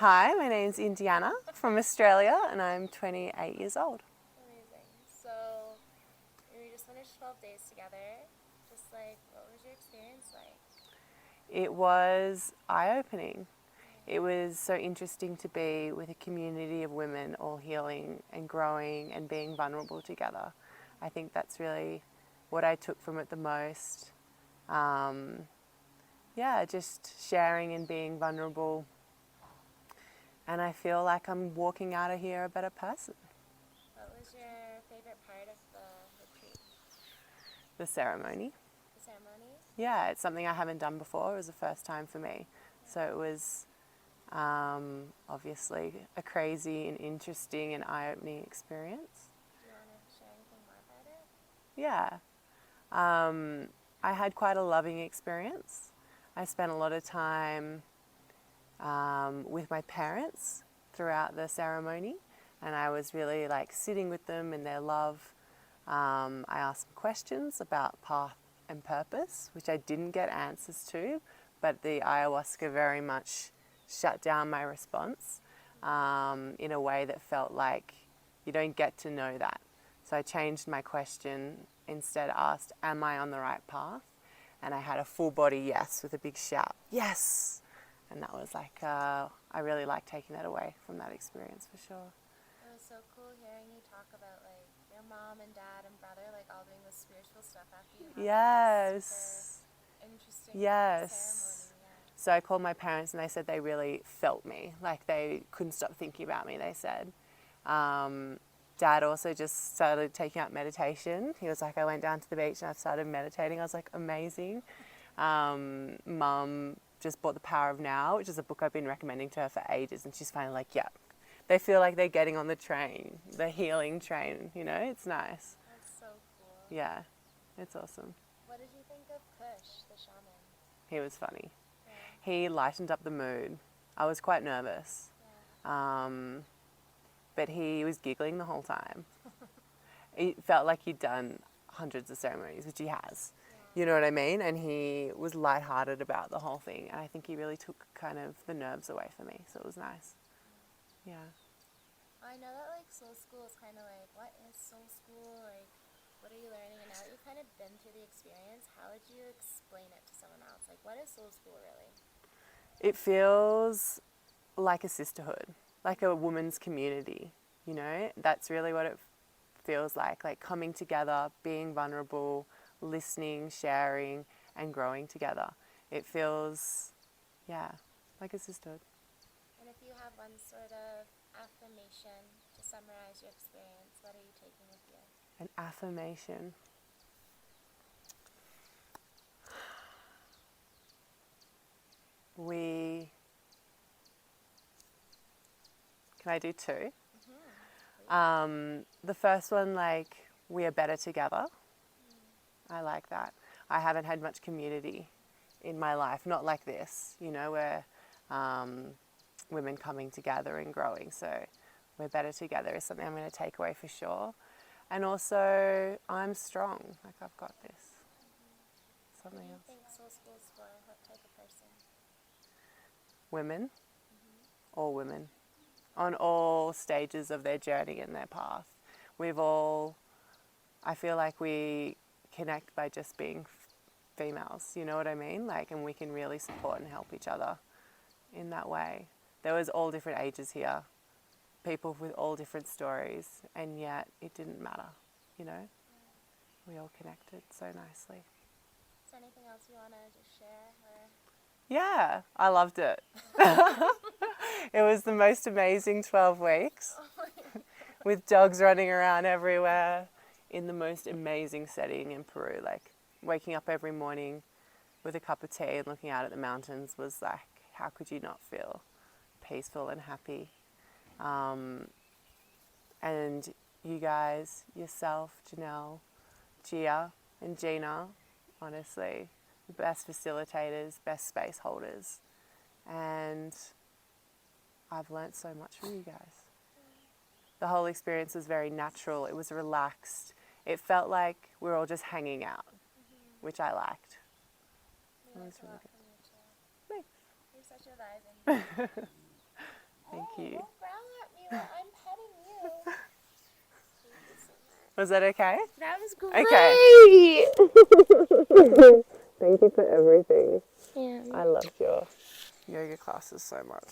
Hi, my name's Indiana from Australia and I'm 28 years old. Amazing. So, we just finished 12 days together. Just like, what was your experience like? It was eye-opening. It was so interesting to be with a community of women all healing and growing and being vulnerable together. I think that's really what I took from it the most. Just sharing and being vulnerable. And I feel like I'm walking out of here a better person. What was your favorite part of the retreat? The ceremony. The ceremony? Yeah, it's something I haven't done before. It was the first time for me. So it was obviously a crazy and interesting and eye-opening experience. Do you want to share anything more about it? Yeah. I had quite a loving experience. I spent a lot of time with my parents throughout the ceremony, and I was really like sitting with them in their love. I asked them questions about path and purpose, which I didn't get answers to, but the ayahuasca very much shut down my response in a way that felt like you don't get to know that. So I changed my question, instead asked, am I on the right path? And I had a full body yes with a big shout, yes! And that was like, I really liked taking that away from that experience for sure. It was so cool hearing you talk about like your mom and dad and brother like all doing the spiritual stuff after you had like, this super interesting ceremony. Yeah. So I called my parents and they said they really felt me. Like they couldn't stop thinking about me, they said. Dad also just started taking up meditation. He was like, I went down to the beach and I started meditating. I was like, amazing. Mum just bought The Power of Now, which is a book I've been recommending to her for ages. And she's finally like, yeah. They feel like they're getting on the train, the healing train, you know? It's nice. That's so cool. Yeah, it's awesome. What did you think of Kush, the shaman? He was funny. Yeah. He lightened up the mood. I was quite nervous. Yeah. But he was giggling the whole time. It felt like he'd done hundreds of ceremonies, which he has. Yeah. You know what I mean? And he was lighthearted about the whole thing. And I think he really took kind of the nerves away for me. So it was nice. Yeah. I know that like soul school is kind of like, what is soul school? Like, what are you learning? And now that you've kind of been through the experience, how would you explain it to someone else? Like, what is soul school really? It feels like a sisterhood, like a woman's community, you know? That's really what it feels like coming together, being vulnerable, listening, sharing, and growing together. It feels, like a sisterhood. And if you have one sort of affirmation to summarize your experience, what are you taking with you? An affirmation. Can I do two? The first one, we are better together. I like that. I haven't had much community in my life, not like this, you know, where women coming together and growing. So we're better together is something I'm going to take away for sure. And also, I'm strong. Like, I've got this. Something What do you else. think soul school is for? What type of person? Women, all women, on all stages of their journey and their path. I feel like we connect by just being females, you know what I mean? And we can really support and help each other in that way. There was all different ages here, people with all different stories, and yet it didn't matter, you know? We all connected so nicely. Is there anything else you want to just share? Or? Yeah, I loved it. It was the most amazing 12 weeks with dogs running around everywhere in the most amazing setting in Peru. Waking up every morning with a cup of tea and looking out at the mountains was like, how could you not feel peaceful and happy? And you guys, yourself, Janelle, Gia and Gina, honestly, the best facilitators, best space holders. And I've learnt so much from you guys. The whole experience was very natural. It was relaxed. It felt like we were all just hanging out, which I liked. We It learned was a really lot good. from you too. Thanks. You're such a vibe. Was that okay? That was great. Thank you for everything. Yeah. I loved your yoga classes so much.